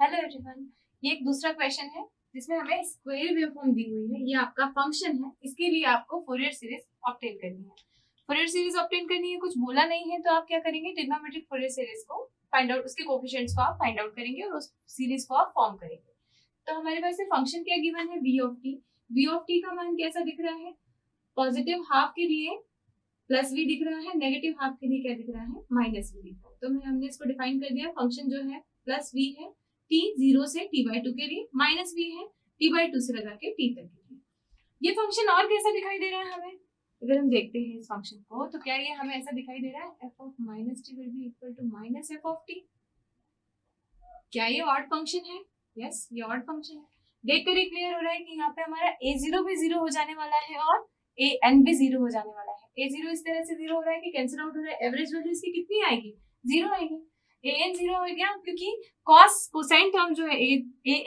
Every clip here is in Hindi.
हेलो एवरीवन, ये एक दूसरा क्वेश्चन है जिसमें हमें स्क्वायर वेवफॉर्म दी हुई है। ये आपका फंक्शन है, इसके लिए आपको फोरियर सीरीज ऑब्टेन करनी है। फोरियर सीरीज ऑब्टेन करनी है, कुछ बोला नहीं है तो आप क्या करेंगे, ट्रिग्नोमेट्रिक फोरियर सीरीज को फाइंड आउट, उसके कोएफिशिएंट्स को आप फाइंड आउट करेंगे और उस सीरीज को आप फॉर्म करेंगे। तो हमारे पास फंक्शन क्या गिवन है, V of T. V of T का मान कैसा दिख रहा है, पॉजिटिव हाफ के लिए प्लस वी दिख रहा है, नेगेटिव हाफ के लिए क्या दिख रहा है, माइनस वी दिख रहा है। तो हमने इसको डिफाइन कर दिया, फंक्शन जो है प्लस वी है t 0 से t/2 के लिए, माइनस वी है t/2 से लगा के t तक के लिए। ये फंक्शन और कैसा दिखाई दे रहा है हमें, अगर हम देखते हैं इस फंक्शन को तो क्या ये हमें ऐसा दिखाई दे रहा है, f of minus t will be equal to minus f of t। क्या ये ऑड फंक्शन है? यस, ये ऑड फंक्शन है। देखकर ही क्लियर हो रहा है कि यहाँ पे हमारा a0 भी 0 हो जाने वाला है और an भी 0 हो जाने वाला है। a0 इस तरह से 0 हो रहा है कि कैंसिल आउट हो रहा है, एवरेज वैल्यू इसकी कितनी आएगी, 0 आएगी। an 0 हो गया क्योंकि cos कोसाइन टर्म जो है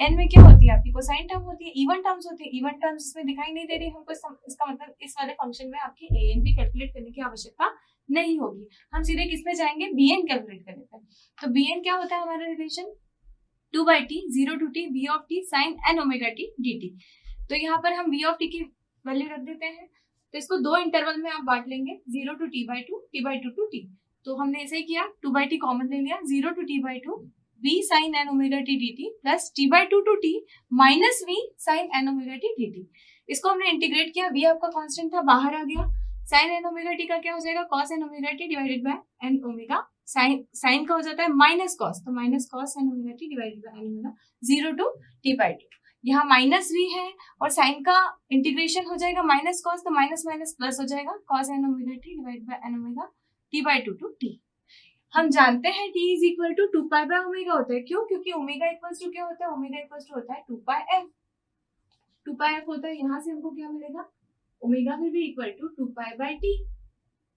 an में क्या होती है आपकी, कोसाइन टर्म होती है, इवन टर्म्स होती है। इवन टर्म्स इसमें दिखाई नहीं दे रही हमको, इसका मतलब इस वाले फंक्शन में आपकी an भी कैलकुलेट करने की आवश्यकता नहीं होगी। हम सीधे किस पे जाएंगे, bn कैलकुलेट करने पे। तो bn क्या होता है हमारा relation, 2/t 0 to t v of t sin n omega t dt। तो यहाँ पर हम v of t की वैल्यू रख देते हैं, तो इसको दो इंटरवल में आप बांट लेंगे, 0 to t/2, t/2 to t। तो हमने ऐसे ही किया, 2/t कॉमन ले लिया, 0 to t/2 v sin n omega t dt plus t/2 to t minus v sin n omega t dt। इसको हमने इंटीग्रेट किया, v आपका कांस्टेंट था, बाहर आ गया। sin n omega t का क्या हो जाएगा, cos n omega t divided by n omega. Sine का हो जाता है माइनस कॉस, तो minus cos N omega T divided by N omega, 0 to t/2। यहाँ माइनस वी है और साइन का इंटीग्रेशन हो जाएगा, माइनस कॉस तो माइनस माइनस प्लस हो जाएगा, cos N omega T divided by N omega t/2 to t। हम जानते हैं t इज इक्वल टू 2π/ω होता है। क्यों? क्योंकि ओमेगा इक्वल्स टू क्या होता है, ओमेगा इक्वल्स टू होता है 2πf। 2πf होता है, यहाँ से हमको क्या मिलेगा, omega will be equal to 2π/t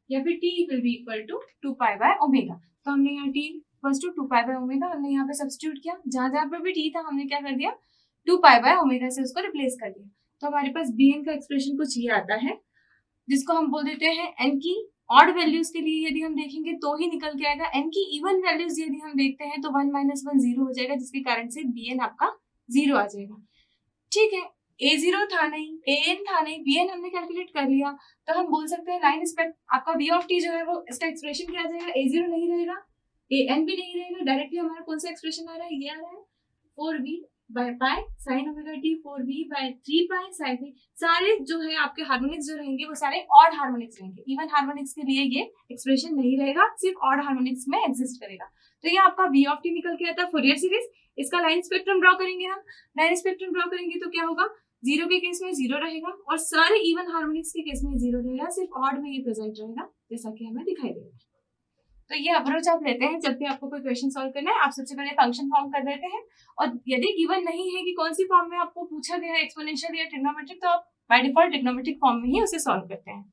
या फिर t will be equal to 2π/ω। तो हमने यहाँ t equals to 2π/ω हमने यहाँ पे सब्स्टिट्यूट किया, जहां जहां पर भी t था हमने क्या कर दिया, 2π/ω से उसको रिप्लेस कर दिया। तो हमारे पास bn का एक्सप्रेशन कुछ ये आता है, जिसको हम बोल देते हैं n की ऑड वैल्यूज के लिए यदि हम देखेंगे तो ही निकल के आएगा, n की इवन वैल्यूज यदि हम देखते हैं तो 1 - 1 0 हो जाएगा, जिसके कारण से bn आपका 0 आ जाएगा। ठीक है, a0 था नहीं, an था नहीं, bn हमने कैलकुलेट कर लिया, तो हम बोल सकते हैं लाइन स्पेक्ट आपका v ऑफ t जो है वो इसका एक्सप्रेशन क्या आ जाएगा, a0 नहीं रहेगा, an भी नहीं रहेगा, डायरेक्टली हमारा कौन सा एक्सप्रेशन आ रहा है, ये आ रहा है 4v/π sin omega t, 4v/3π sin t। सारे जो है आपके हार्मोनिक्स जो रहेंगे वो सारे ऑड हार्मोनिक्स रहेंगे, इवन हार्मोनिक्स के लिए ये एक्सप्रेशन नहीं रहेगा, सिर्फ ऑड हार्मोनिक्स में एग्जिस्ट करेगा। तो ये आपका v ऑफ t निकल के आता है फोरियर सीरीज। इसका लाइन स्पेक्ट्रम ड्रॉ करेंगे, हम लाइन स्पेक्ट्रम ड्रॉ करेंगे तो क्या होगा, 0 के केस में 0 रहेगा और सारे इवन हार्मोनिक्स के केस में 0 रहेगा, सिर्फ ऑड में ही प्रेजेंट रहेगा, जैसा कि हमें दिखाई देगा। तो ये अप्रोच आप लेते हैं जब भी आपको कोई क्वेश्चन सॉल्व करना है, आप सबसे पहले फंक्शन फॉर्म कर देते हैं, और यदि गिवन नहीं है कि कौन सी फॉर्म में आपको पूछा गया है, एक्सपोनेंशियल या ट्रिग्नोमेट्रिक, तो आप बाय डिफॉल्ट ट्रिग्नोमेट्रिक फॉर्म में ही उसे सॉल्व करते हैं।